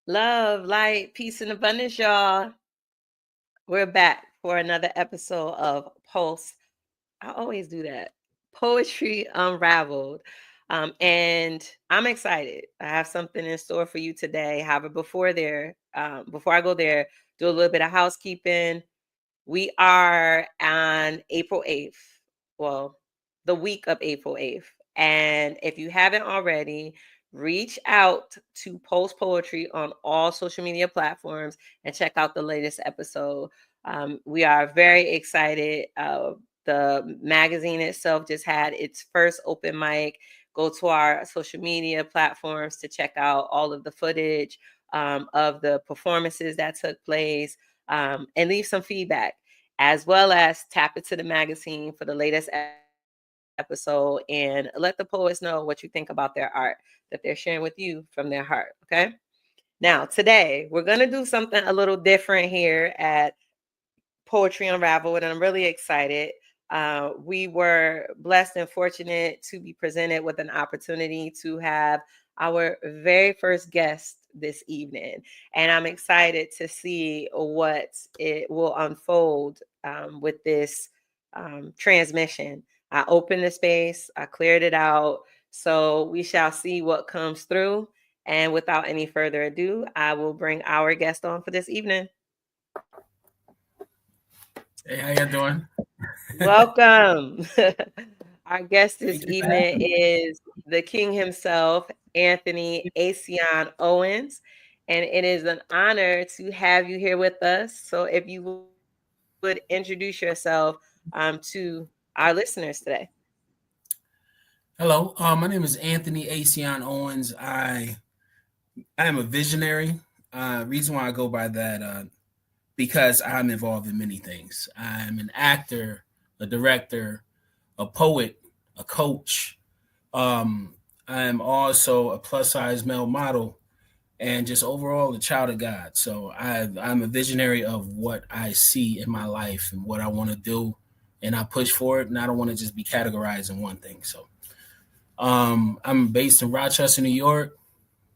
Love, light, peace, and abundance, y'all. We're back for another episode of Pulse. I always do that. Poetry Unraveled. And I'm excited. I have something in store for you today. However, before I go there, do a little bit of housekeeping. We are on April 8th. Well, the week of April 8th. And if you haven't already, reach out to Post Poetry on all social media platforms and check out the latest episode. We are very excited. The magazine itself just had its first open mic. Go to our social media platforms to check out all of the footage of the performances that took place, and leave some feedback, as well as tap into the magazine for the latest episode and let the poets know what you think about their art that they're sharing with you from their heart. Okay. Now, today we're going to do something a little different here at Poetry Unraveled, and I'm really excited. We were blessed and fortunate to be presented with an opportunity to have our very first guest this evening. And I'm excited to see what it will unfold with this transmission. I opened the space, I cleared it out. So we shall see what comes through. And without any further ado, I will bring our guest on for this evening. Hey, how you doing? Welcome. Our guest this evening is the king himself, Anthony Aceyon Owens. And it is an honor to have you here with us. So if you would introduce yourself to our listeners today. Hello, my name is Anthony Aceyon Owens. I am a visionary. Reason why I go by that, because I'm involved in many things. I'm an actor, a director, a poet, a coach. I am also a plus size male model, and just overall a child of God. So I'm a visionary of what I see in my life and what I want to do, and I push for it. And I don't want to just be categorized in one thing. So I'm based in Rochester, New York,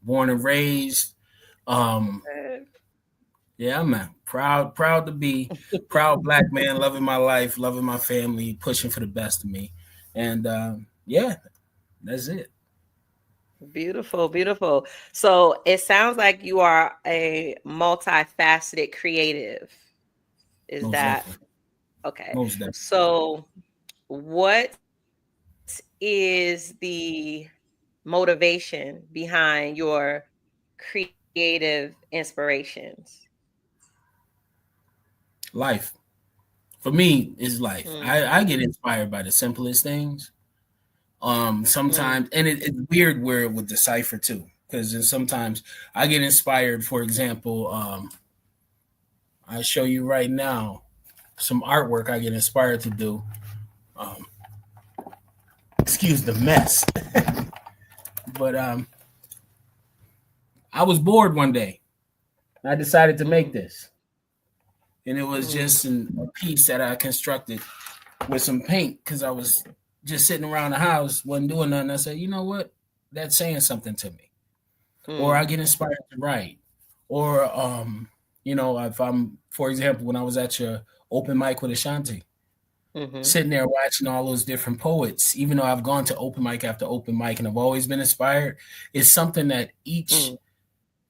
born and raised. Yeah, I'm proud to be proud Black man, loving my life, loving my family, pushing for the best of me, and yeah, that's it. Beautiful, beautiful. So it sounds like you are a multifaceted creative. Is Most that definitely, okay? most definitely. So what is the motivation behind your creative inspirations? Life for me is life. Mm, I get inspired by the simplest things. mm, Sometimes, and it's weird where it would decipher too, because sometimes I get inspired. For example, I show you right now some artwork I get inspired to do. Um, Excuse the mess, but I was bored one day. I decided to make mm, this, and it was mm, just a piece that I constructed with some paint because I was just sitting around the house, wasn't doing nothing. I said, you know what? That's saying something to me. Or I mm, get inspired to write. Or if I'm, for example, when I was at your open mic with Ashanti, mhm, sitting there watching all those different poets, even though I've gone to open mic after open mic and I've always been inspired, it's something that each mm,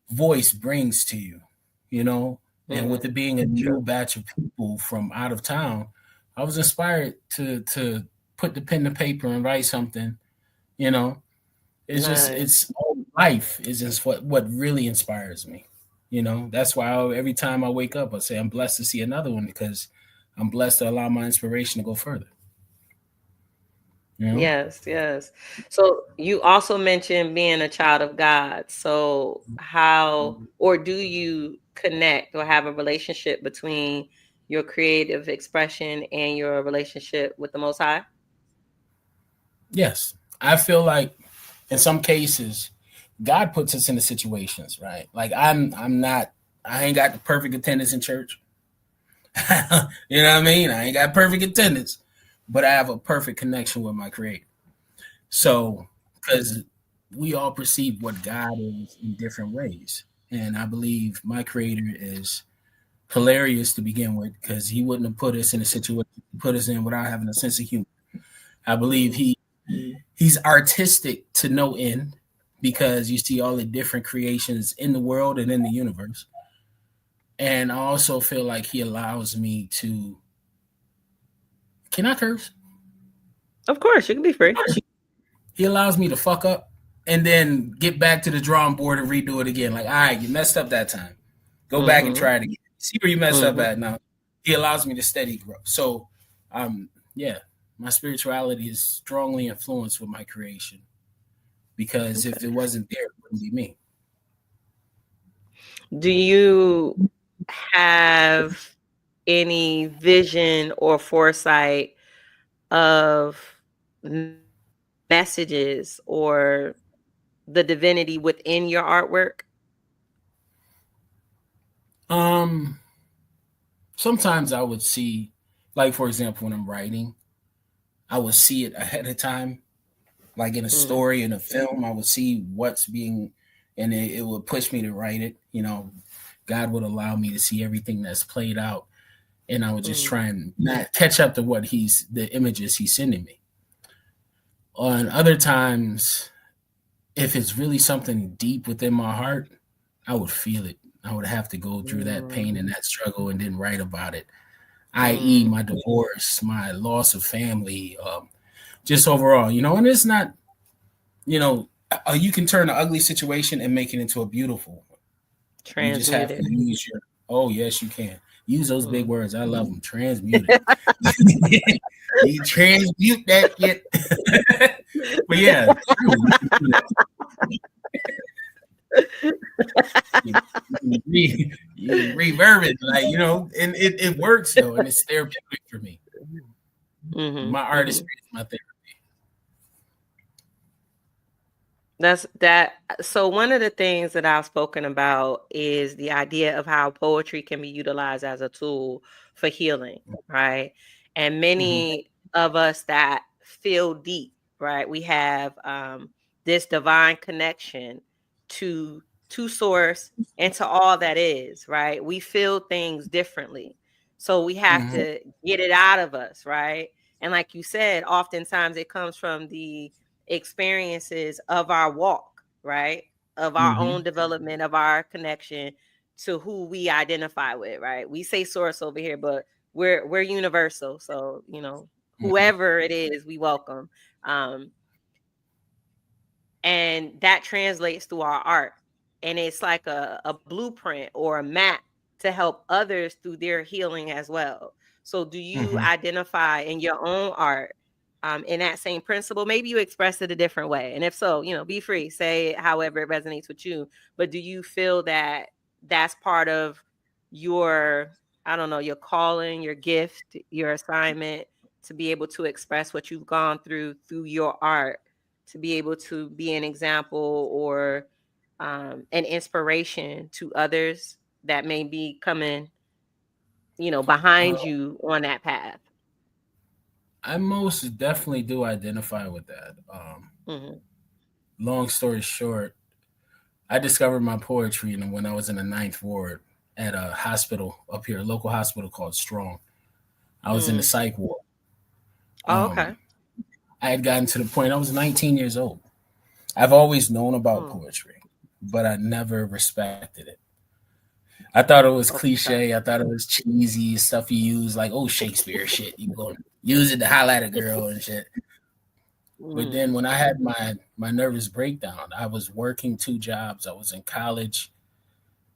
voice brings to you, you know. And with it mm. being a new True. batch of people from out of town, I was inspired to put the pen to paper and write something. You know, Nice. it's all life is just what really inspires me. You know, that's why every time I wake up, I say I'm blessed to see another one because I'm blessed to allow my inspiration to go further. You know, Yes, yes. So you also mentioned being a child of God. So how or do you connect or have a relationship between your creative expression and your relationship with the Most High? yes, I feel like in some cases, God puts us in the situations, right? Like I'm not, I ain't got the perfect attendance in church. You know what I mean? I ain't got perfect attendance, but I have a perfect connection with my creator. So, because we all perceive what God is in different ways. And I believe my creator is hilarious to begin with because he wouldn't have put us in a situation he put us in without having a sense of humor. I believe he's artistic to no end because you see all the different creations in the world and in the universe. And I also feel like he allows me to. Can I curse? Of course, you can be free. He allows me to fuck up and then get back to the drawing board and redo it again. Like, all right, you messed up that time. Go back and Mm-hmm. try it again. See where you messed up Mm-hmm. at now. He allows me to steady grow. So, yeah, my spirituality is strongly influenced with my creation because if Okay. it wasn't there, it wouldn't be me. Do you have any vision or foresight of messages or the divinity within your artwork? Um, Sometimes I would see, like for example, when I'm writing, I would see it ahead of time like in a Mm, story in a film. I would see what's being, and it would push me to write it. God would allow me to see everything that's played out, and I would just mm, try and not catch up to what the images he's sending me. On other times, if it's really something deep within my heart, I would feel it. I would have to go through that pain mm, and that struggle and then write about it, i.e., mm. my divorce, my loss of family, just overall, and it's not, you can turn an ugly situation and make it into a beautiful one. You just Transmute have to it. use oh, yes, you can. Use those big Mm. words. I love them. Transmute it. You transmute that shit. But yeah, true. You reverb it, like, and it works though, and it's therapeutic for me. Mhm, My mhm. artistry is my therapy. That's that. So one of the things that I've spoken about is the idea of how poetry can be utilized as a tool for healing, right? And Mm-hmm. many of us that feel deep, right? We have this divine connection to to source and to all that is, right? We feel things differently. So we have Mm-hmm. to get it out of us, right? And like you said, oftentimes it comes from the experiences of our walk, right? Of our Mm-hmm. own development, of our connection to who we identify with, right? We say source over here, but we're universal. So, Mm-hmm. whoever it is, we welcome. Um, and that translates through our art. And it's like a blueprint or a map to help others through their healing as well. So do you Mm-hmm. identify in your own art in that same principle? Maybe you express it a different way, and if so, be free, say it however it resonates with you. But do you feel that that's part of your, I don't know, your calling, your gift, your assignment, to be able to express what you've gone through your art, to be able to be an example or an inspiration to others that may be coming, Uh, behind you on that path? I most definitely do identify with that. Hmm. Long story short, I discovered my poetry when I was in the ninth ward at a hospital up here, a local hospital called Strong. I was in the Mm. psych ward. Oh, okay. Um, I had gotten to the point, I was 19 years old. I've always known about Mm. poetry, but I never respected it. I thought it was Okay. cliche. I thought it was cheesy stuff you use, like, oh, Shakespeare shit. You go use it to highlight a girl and shit. But Mm. then when I had my nervous breakdown, I was working two jobs. I was in college,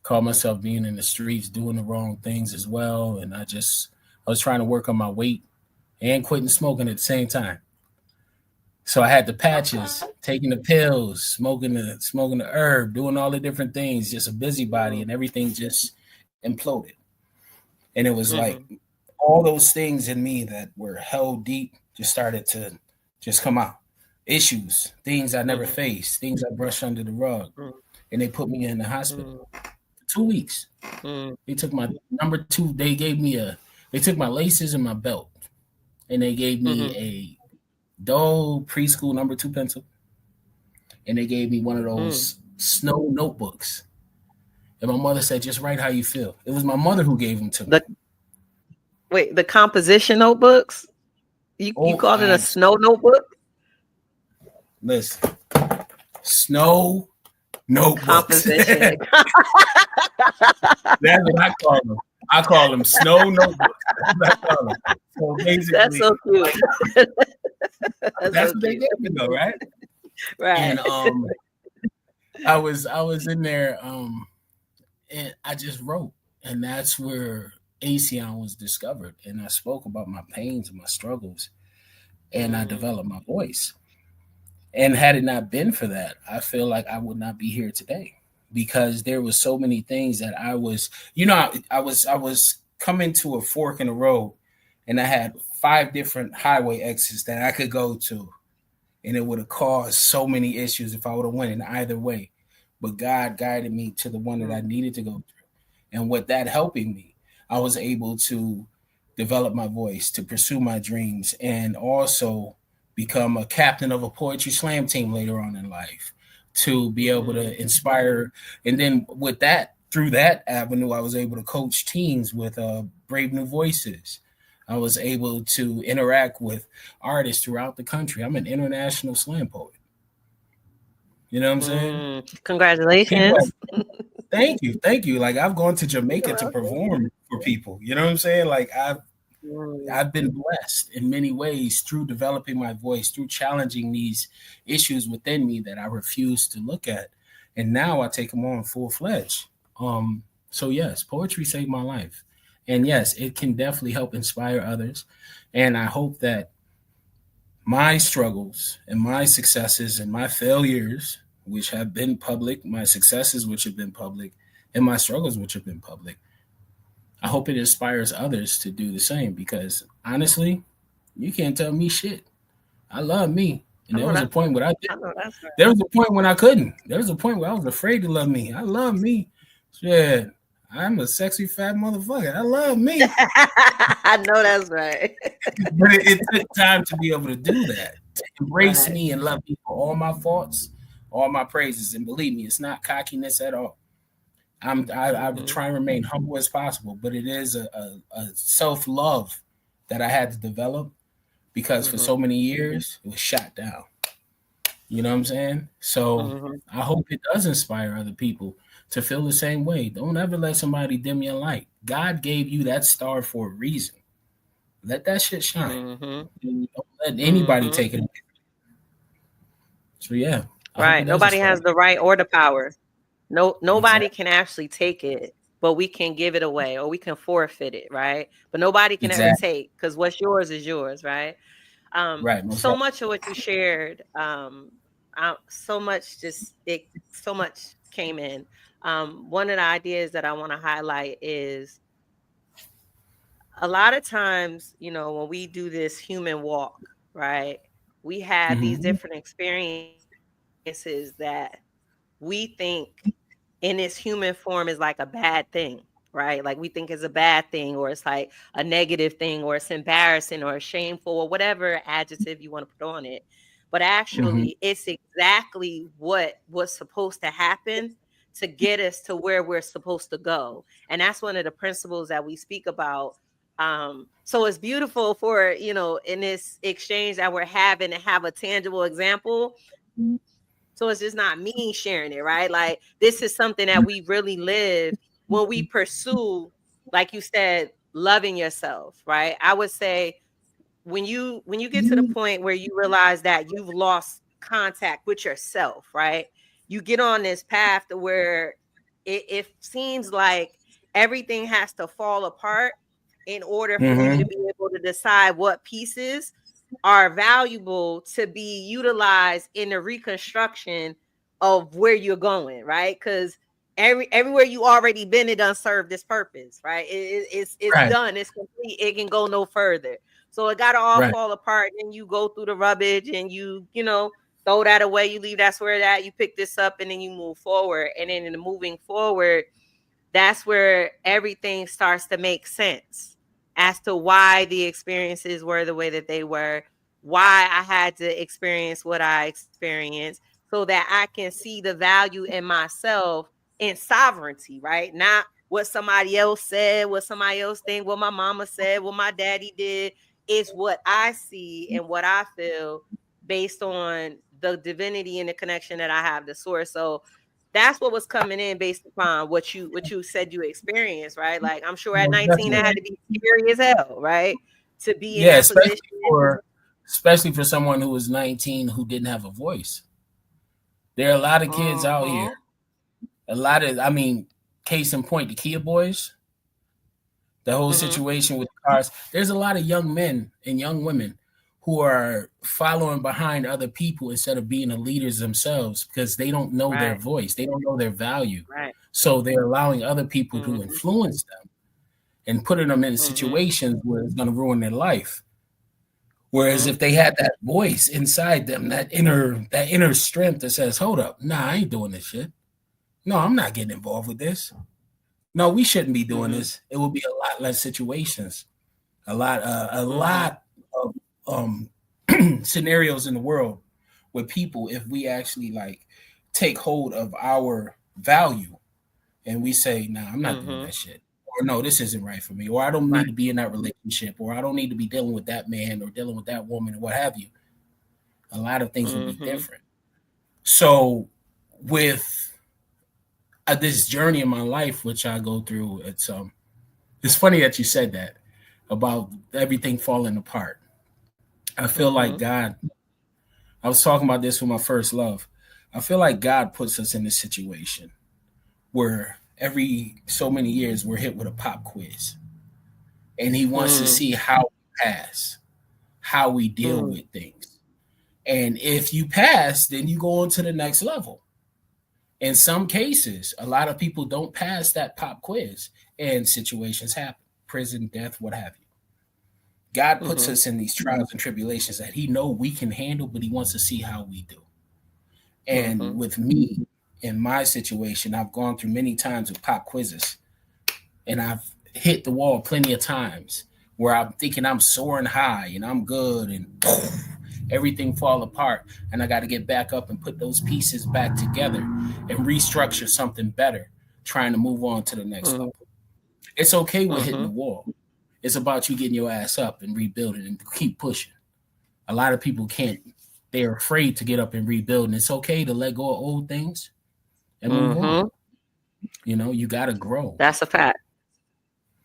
called myself being in the streets, doing the wrong things as well. And I was trying to work on my weight and quitting smoking at the same time. So I had the patches, Okay. taking the pills, smoking the herb, doing all the different things, just a busybody, Mm. and everything just imploded. And it was like Hmm. all those things in me that were held deep just started to just come out. Issues, things I never Hmm. faced, things I brushed under the rug. And they put me in the hospital Mm. for 2 weeks. Mm. They took my number two, they took my laces and my belt, and they gave me Hmm. a dull preschool number two pencil, and they gave me one of Mm. those snow notebooks. And my mother said, just write how you feel. It was my mother who gave them to me. The wait, the composition notebooks? You Oh, called it a snow notebook? listen, snow notebooks. Composition. That's what I call them. I call them snow notebooks. That's what I call them. So That's basically, so cute. That's that's so what they cute. gave me, though, right? Right. And I was in there, and I just wrote, and that's where Aceyon was discovered, and I spoke about my pains and my struggles, and I Mm, developed my voice. And had it not been for that, I feel like I would not be here today because there was so many things that I was, I was coming to a fork in the road, and I had 5 different highway exits that I could go to, and it would have caused so many issues if I would have went in either way. But God guided me to the one that I mm, needed to go through. And with that helping me, I was able to develop my voice, to pursue my dreams, and also become a captain of a poetry slam team later on in life, to be able mm. to inspire. And then with that, through that avenue, I was able to coach teams with Brave New Voices. I was able to interact with artists throughout the country. I'm an international slam poet. You know what I'm saying? People Congratulations. thank you, thank you. Like I've gone to You're Jamaica to welcome. perform for people. You know what I'm saying? Like Mm, I've been blessed in many ways through developing my voice, through challenging these issues within me that I refuse to look at, and now I take them on full fledged. So yes, poetry saved my life, and yes, it can definitely help inspire others. And I hope that my struggles and my successes and my failures, which have been public, my successes, which have been public, and my struggles, which have been public, I hope it inspires others to do the same because honestly, you can't tell me shit. I love me. And I there know was a that's point right. when I did. I know that's right. There was a point when I couldn't. There was a point where I was afraid to love me. I love me. Shit. I'm a sexy fat motherfucker. I love me. I know that's right. But it took time to be able to do that, to embrace Right. me and love me for all my faults, all my praises. And believe me, it's not cockiness at all. I Hmm. try and remain humble as possible, but it is a self love that I had to develop because for Hmm. so many years it was shot down. You know what I'm saying? So Hmm. I hope it does inspire other people to feel the same way. Don't ever let somebody dim your light. God gave you that star for a reason. Let that shit shine. Hmm. Don't let anybody Hmm. take it away. So yeah, I hope it Right. does Nobody inspire. has the right or the power. No, nobody Exactly. can actually take it, but we can give it away or we can forfeit it, right? But nobody can ever Exactly. take because what's yours is yours, right? Right. Most So definitely. much of what you shared, so much just it so much came in. One of the ideas that I want to highlight is a lot of times, when we do this human walk, right? We have these Mm-hmm. different experiences that we think in its human form is like a bad thing, right? Like we think it's a bad thing, or it's like a negative thing, or it's embarrassing or shameful, or whatever adjective you want to put on it. But Mm-hmm. actually, it's exactly what was supposed to happen to get us to where we're supposed to go. And that's one of the principles that we speak about. So it's beautiful for, in this exchange that we're having to have a tangible example, so it's just not me sharing it, right? Like this is something that we really live when we pursue, like you said, loving yourself, right? I would say when you get to the point where you realize that you've lost contact with yourself, right? You get on this path to where it seems like everything has to fall apart in order for you to Mm-hmm. be able to decide what pieces are valuable to be utilized in the reconstruction of where you're going, right? Because everywhere you already been, it done served this purpose, right? It's Right. done, it's complete, it can go no further. So it gotta all Right. fall apart, and you go through the rubbish and you throw that away, you leave that's where that you pick this up and then you move forward. And then in the moving forward, that's where everything starts to make sense as to why the experiences were the way that they were, why I had to experience what I experienced, so that I can see the value in myself in sovereignty, right? Not what somebody else said, what somebody else think, what my mama said, what my daddy did. It's what I see and what I feel based on the divinity and the connection that I have to source. So that's what was coming in based upon what you said you experienced, right? Like I'm sure at Most 19 that definitely. had to be scary as hell, right? To be in Yeah, that position. especially for someone who was 19 who didn't have a voice. There are a lot of kids out here. Uh-huh. A lot of, I mean, case in point, the Kia boys, the whole Mm-hmm. situation with cars. There's a lot of young men and young women who are following behind other people instead of being the leaders themselves because they don't know their Right. voice. They don't know their value. Right. So they're allowing other people to Mm-hmm. influence them and putting them in Mm-hmm. situations where it's going to ruin their life. Whereas Mm-hmm. if they had that voice inside them, that inner strength that says, "Hold up, nah, I ain't doing this shit. No, I'm not getting involved with this. No, we shouldn't be doing Mm-hmm. this." It will be a lot less situations, a Mm-hmm. lot of scenarios in the world with people if we actually like take hold of our value and we say, "Nah, I'm not doing Mm-hmm. that shit," or "No, this isn't right for me," or "I don't need Right. to be in that relationship," or "I don't need to be dealing with that man or dealing with that woman," or what have you. A lot of things will be Mm-hmm. different. So, with this journey in my life, which I go through, it's funny that you said that about everything falling apart. I feel like Mm-hmm. God. I was talking about this with my first love. I feel like God puts us in this situation where every so many years we're hit with a pop quiz, and He wants to Mm-hmm. see how we pass, how we deal Mm-hmm. with things. And if you pass, then you go on to the next level. In some cases, a lot of people don't pass that pop quiz, and situations happen, prison, death, what have you. God puts Mm-hmm. us in these trials and tribulations that He know we can handle, but He wants to see how we do. And Mm-hmm. with me, in my situation, I've gone through many times with pop quizzes, and I've hit the wall plenty of times where I'm thinking I'm soaring high and I'm good, and poof, everything fall apart, and I got to get back up and put those pieces back together and restructure something better, trying to move on to the next Mm-hmm. level. It's okay with hitting Mm-hmm. the wall. It's about you getting your ass up and rebuilding and keep pushing. A lot of people can't. They're afraid to get up and rebuild, and it's okay to let go of old things and move on. Mm-hmm. You got to grow. That's a fact.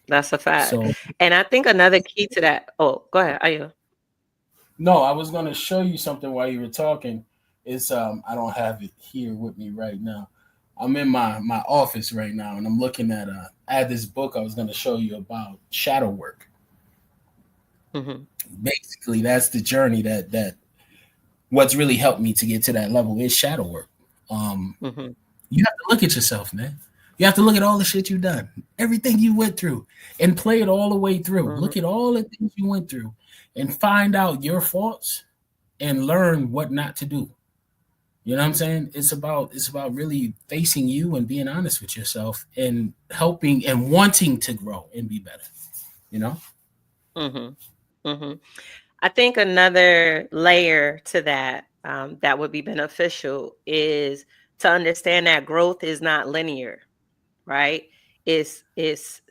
That's a fact. So And I think another key to that. Oh, go ahead. Are you? no, I was going to show you something while you were talking. It's I don't have it here with me right now. I'm in my office right now, and I'm looking at I had this book I was going to show you about shadow work. Mm-hmm. Basically, that's the journey that what's really helped me to get to that level is shadow work. Um, Mm-hmm. you have to look at yourself, man. You have to look at all the shit you've done, everything you went through, and play it all the way through. Mm-hmm. Look at all the things you went through, and find out your faults and learn what not to do. You know what I'm saying? It's about really facing you and being honest with yourself and helping and wanting to grow and be better. You know? Mm-hmm. Mm-hmm. I think another layer to that that would be beneficial is to understand that growth is not linear, right? It's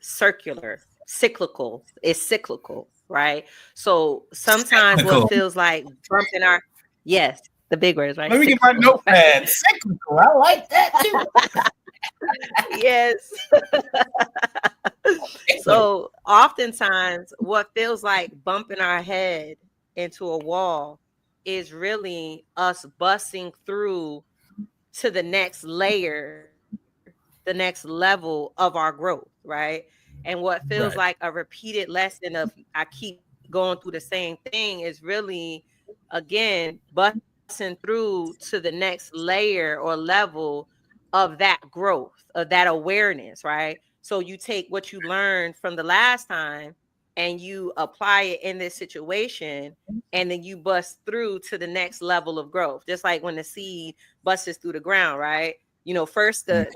circular, cyclical. It's cyclical, right? So sometimes what Cyclical. feels like bumping our yes, the big words, right? Let me get my Cyclical. notepad. Cyclical. I like that too. Yes. So oftentimes what feels like bumping our head into a wall is really us busting through to the next layer, the next level of our growth, right? And what feels like Right. a repeated lesson of I keep going through the same thing is really, again, busting through to the next layer or level of that growth, of that awareness, right? So you take what you learned from the last time and you apply it in this situation, and then you bust through to the next level of growth, just like when the seed busts through the ground, right? You know, first the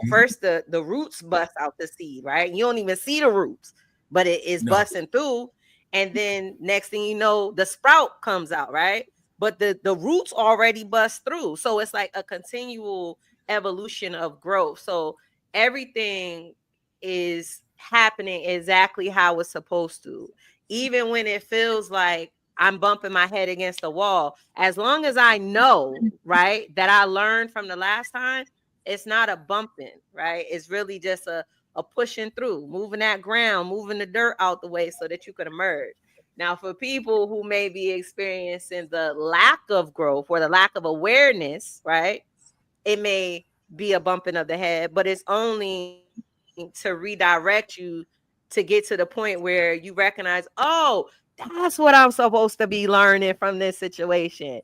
roots bust out the seed, right? You don't even see the roots, but it is No. busting through, and then next thing you know, the sprout comes out, right? But the roots already bust through, so it's like a continual evolution of growth. So everything is happening exactly how it's supposed to. Even when it feels like I'm bumping my head against the wall, as long as I know, right, that I learned from the last time, it's not a bumping, right? It's really just a pushing through, moving that ground, moving the dirt out the way so that you could emerge. Now, for people who may be experiencing the lack of growth or the lack of awareness, right, it may be a bumping of the head, but it's only to redirect you to get to the point where you recognize, oh, that's what I'm supposed to be learning from this situation.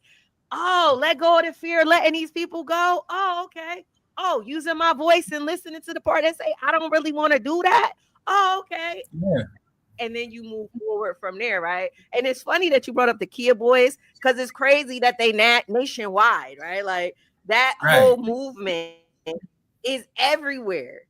Oh, let go of the fear, letting these people go. Oh, okay. Oh, using my voice and listening to the part that say, I don't really want to do that. Oh, okay. Yeah. And then you move forward from there, right? And it's funny that you brought up the Kia Boys, because it's crazy that they nationwide, right? Like that Right. whole movement is everywhere.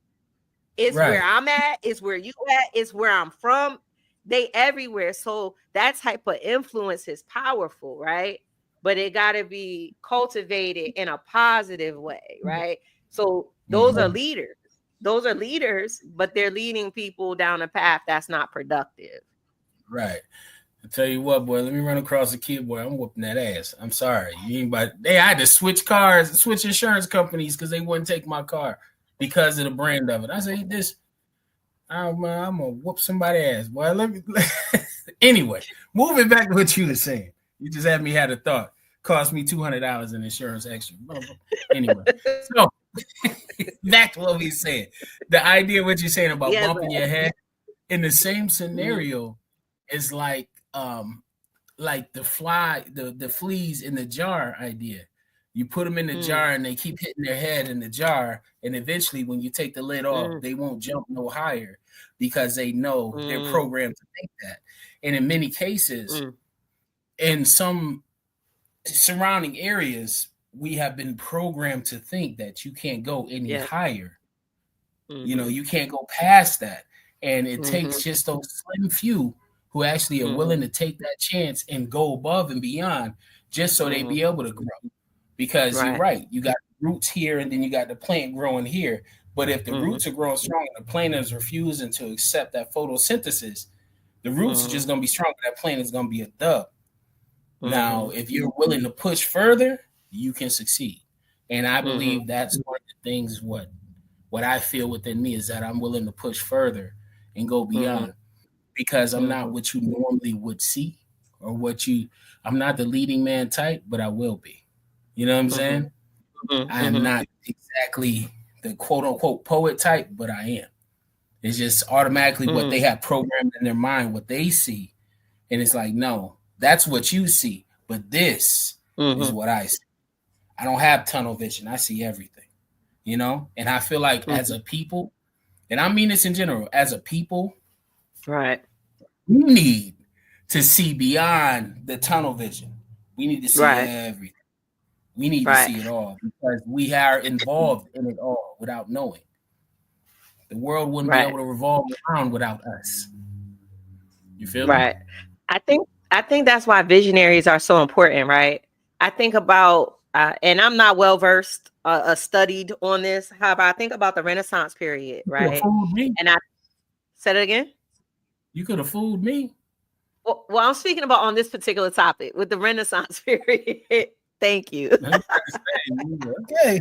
It's where I'm Right. at, it's where you at, it's where I'm from. They everywhere. So that type of influence is powerful, right? But it got to be cultivated in a positive way, right? So those are Mhm. leaders. Those are leaders, but they're leading people down a path that's not productive. Right. I tell you what, boy, let me run across a kid, boy. I'm whooping that ass. I'm sorry. You ain't but they I had to switch cars, switch insurance companies because they wouldn't take my car because of the brand of it. I said, this I'm gonna whoop somebody ass, boy. Let me anyway, moving back to what you were saying. You just had me had a thought. Cost me $200 in insurance extra. Anyway, so back to what we said. The idea of what you're saying about Yes, bumping your head in the same mm, scenario is like the fleas in the jar idea. You put them in the mm, jar and they keep hitting their head in the jar, and eventually when you take the lid off, mm, they won't jump no higher because they know they're mm, programmed to think that. And in many cases, mm. in some surrounding areas, we have been programmed to think that you can't go any Yes. higher. You know, Mhm. you can't go past that. And it takes Mhm. just those slim few who actually are willing Mhm. to take that chance and go above and beyond just so they Mhm. be able to grow. Because you're Right. right, you got roots here and then you got the plant growing here. But if the Mhm. roots are growing strong and the plant is refusing to accept that photosynthesis, the roots are just Mhm. going to be strong. That plant is going to be a dub. Now, Mhm. if you're willing to push further, you can succeed. And I Mhm. believe that's one of the things what I feel within me is that I'm willing to push further and go Mhm. beyond because I'm not Mhm. what you normally would see or what you I'm not the leading man type, but I will be. You know what I'm Mhm. saying? Mhm. I am Mhm. not exactly the quote unquote poet type, but I am. It's just automatically what they Mhm. have programmed in their mind, what they see. And it's like, no, that's what you see, but this is Mhm. what I see. I don't have tunnel vision. I see everything, you know? And I feel like as Mhm. a people, and I mean this in general, as a people, Right. we need to see beyond the tunnel vision. We need to see Right. everything. We need to Right. see it all because we are involved in it all without knowing. The world wouldn't be Right. able to revolve around without us. You feel me? Right. I think that's why visionaries are so important, right? I think about and I'm not well versed studied on this. However, I think about the Renaissance period, You could have right? fooled me. And I said it again. You could have fooled me. Well, I'm speaking about on this particular topic with the Renaissance period. Thank you. I'm trying to say, okay.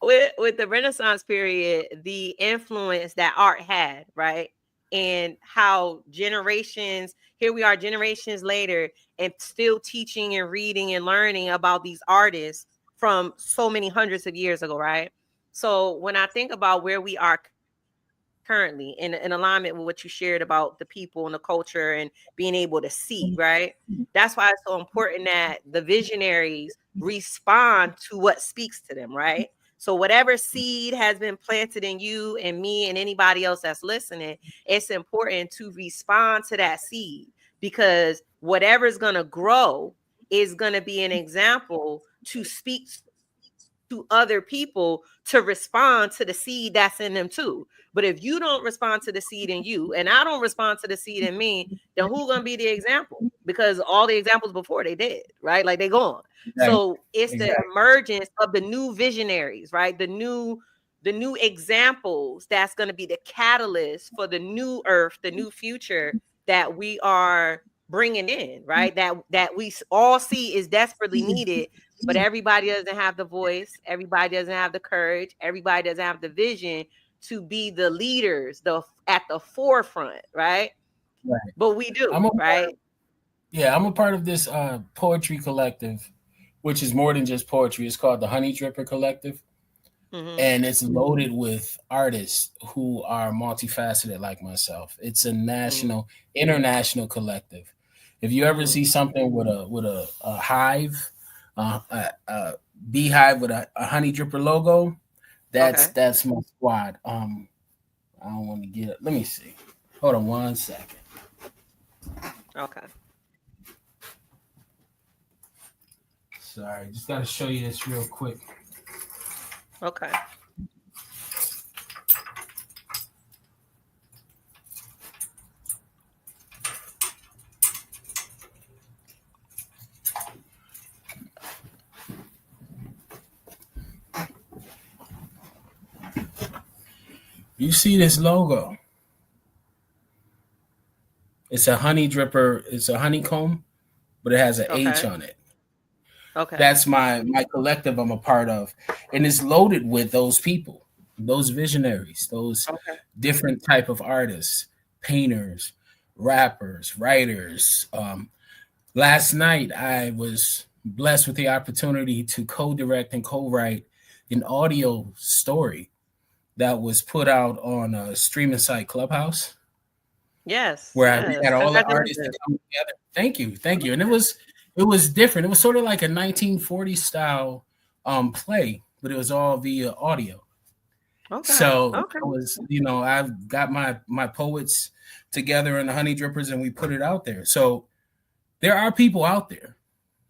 With the Renaissance period, the influence that art had, right? And how generations, here we are generations later, and still teaching and reading and learning about these artists from so many hundreds of years ago, right? So when I think about where we are currently in alignment with what you shared about the people and the culture and being able to see, right? That's why it's so important that the visionaries respond to what speaks to them, right? So whatever seed has been planted in you and me and anybody else that's listening, it's important to respond to that seed, because whatever's going to grow is going to be an example to speak to, to other people to respond to the seed that's in them too. But if you don't respond to the seed in you, and I don't respond to the seed in me, then who's gonna be the example? Because all the examples before they did, right? Like they gone. Exactly. So it's the emergence of the new visionaries, right? The new examples that's going to be the catalyst for the new earth, the new future that we are bringing in, right? That we all see is desperately needed, but everybody doesn't have the voice, everybody doesn't have the courage, everybody doesn't have the vision to be the leaders, the at the forefront, right? Right. But we I'm do, a right? I'm a part of this poetry collective, which is more than just poetry. It's called the Honey Dripper Collective, Mm-hmm. and it's loaded with artists who are multifaceted like myself. It's a national, international collective. If you ever Mm-hmm. see something with a hive, a beehive with a honey dripper logo, Okay. that's my squad. I don't want to get it. Let me see. Hold on 1 second. Okay. Sorry, just got to show you this real quick. Okay. You see this logo? It's a honey dripper. It's a honeycomb, but it has an H Okay. on it. Okay. That's my collective I'm a part of, and it's loaded with those people, those visionaries, those Okay. different type of artists, painters, rappers, writers. Last night I was blessed with the opportunity to co-direct and co-write an audio story that was put out on a streaming site, Clubhouse, Yes. where we Yes. had all the artists that Congratulations. come together. Thank you, and it was different. It was sort of like a 1940s style play, but it was all via audio. Okay. So Okay. I was, I've got my poets together in the Honey Drippers, and we put it out there. So there are people out there,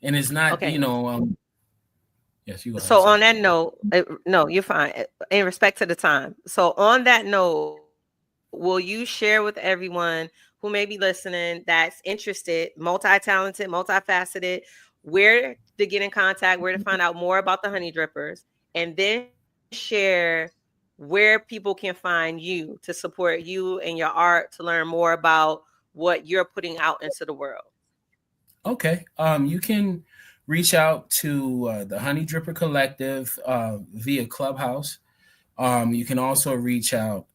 and it's not, Okay. yes, you go ahead. So Sorry. on that note, no, you're fine. In respect to the time. So on that note, will you share with everyone who may be listening that's interested, multi-talented, multifaceted, where to get in contact, where to find out more about the Honey Drippers, and then share where people can find you to support you and your art, to learn more about what you're putting out into the world. Okay. You can reach out to the Honey Dripper Collective via Clubhouse. You can also reach out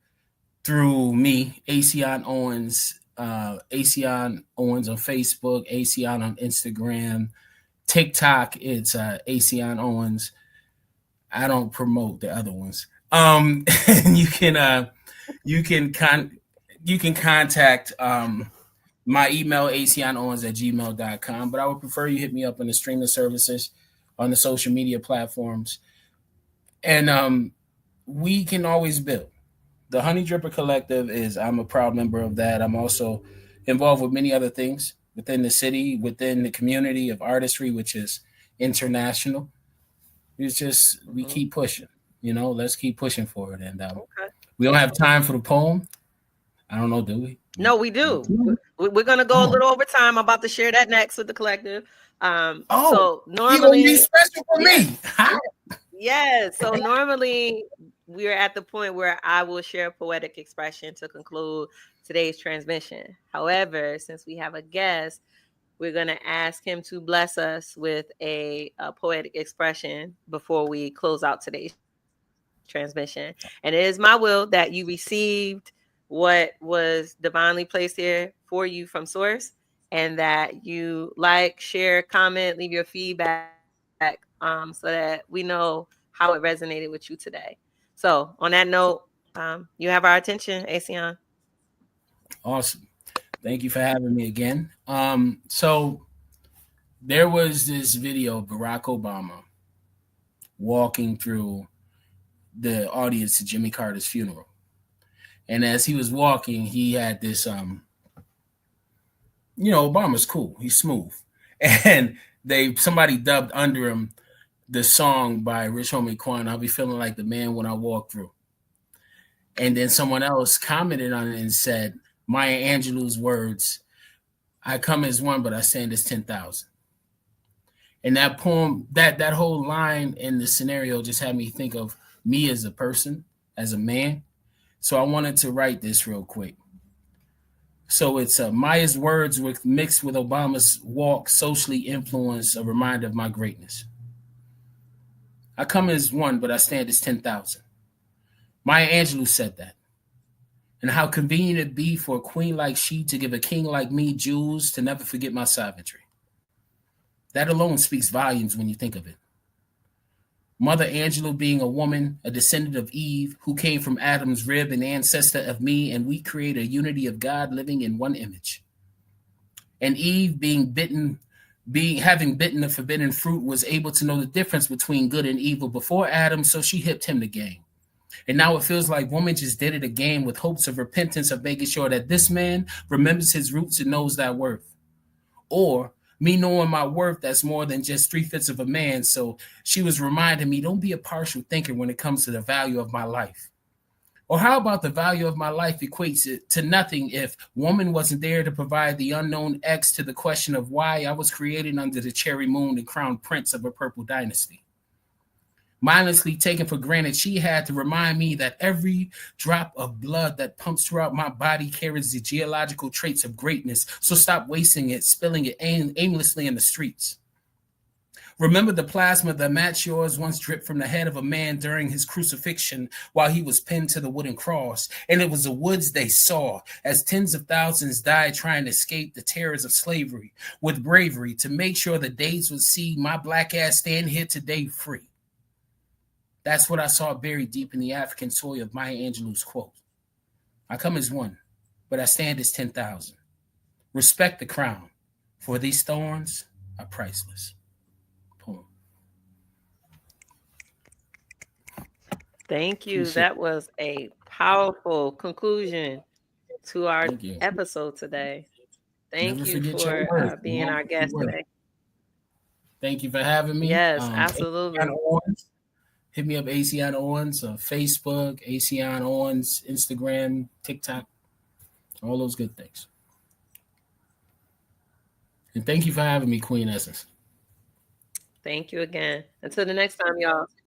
through me, Aceyon Owens, Aceyon Owens on Facebook, Aceyon on Instagram, TikTok. It's Aceyon Owens. I don't promote the other ones. And you can con you can contact my email aceonowens@gmail.com, but I would prefer you hit me up on the streaming services, on the social media platforms, and we can always build. The Honey Dripper Collective is, I'm a proud member of that. I'm also involved with many other things within the city, within the community of artistry, which is international. It's just, we Mhm. keep pushing, let's keep pushing for it. And Okay. we don't have time for the poem. I don't know, do we? No, we do. We- We're gonna go a Oh, little over time. I'm about to share that next with the collective. oh, So you gonna be normally, special for yeah, me? How? yeah. So normally we're at the point where I will share a poetic expression to conclude today's transmission. However, since we have a guest, we're gonna ask him to bless us with a poetic expression before we close out today's transmission. And it is my will that you received what was divinely placed here for you from source, and that you like, share, comment, leave your feedback, so that we know how it resonated with you today. So on that note, you have our attention, Aceyon. Awesome. Thank you for having me again. So there was this video of Barack Obama walking through the audience to Jimmy Carter's funeral. And as he was walking, he had this Obama's cool. He's smooth. And somebody dubbed under him the song by Rich Homie Quan, I'll be feeling like the man when I walk through. And then someone else commented on it and said, Maya Angelou's words, I come as one, but I stand as 10,000. And that poem, that whole line in the scenario just had me think of me as a person, as a man. So I wanted to write this real quick. So it's Maya's words mixed with Obama's walk, socially influenced, a reminder of my greatness. I come as one, but I stand as 10,000. Maya Angelou said that. And how convenient it be for a queen like she to give a king like me jewels to never forget my savagery. That alone speaks volumes when you think of it. Mother Angelou being a woman, a descendant of Eve, who came from Adam's rib, an ancestor of me, and we create a unity of God living in one image. And Eve having bitten the forbidden fruit, was able to know the difference between good and evil before Adam, so she hipped him the game. And now it feels like woman just did it again with hopes of repentance, of making sure that this man remembers his roots and knows that worth. Or me knowing my worth, that's more than just 3/5 of a man. So she was reminding me, don't be a partial thinker when it comes to the value of my life. Or how about the value of my life equates it to nothing if woman wasn't there to provide the unknown X to the question of why I was created under the cherry moon and crowned prince of a purple dynasty. Mindlessly taken for granted, she had to remind me that every drop of blood that pumps throughout my body carries the geological traits of greatness. So stop wasting it, spilling it aimlessly in the streets. Remember the plasma that matched yours once dripped from the head of a man during his crucifixion while he was pinned to the wooden cross. And it was the woods they saw as tens of thousands died trying to escape the terrors of slavery with bravery to make sure the days would see my black ass stand here today free. That's what I saw buried deep in the African soil of Maya Angelou's quote. I come as one, but I stand as 10,000. Respect the crown, for these thorns are priceless. Poem. Thank you. Appreciate That was a powerful conclusion to our Thank you. episode today. Never Thank you forget your for worth. being our guest today. Thank you for having me. Yes, Aceyon absolutely. Owens. Hit me up, Aceyon Owens, on Facebook, Aceyon Owens, Instagram, TikTok, all those good things. And thank you for having me, Queen Essence. Thank you again. Until the next time, y'all.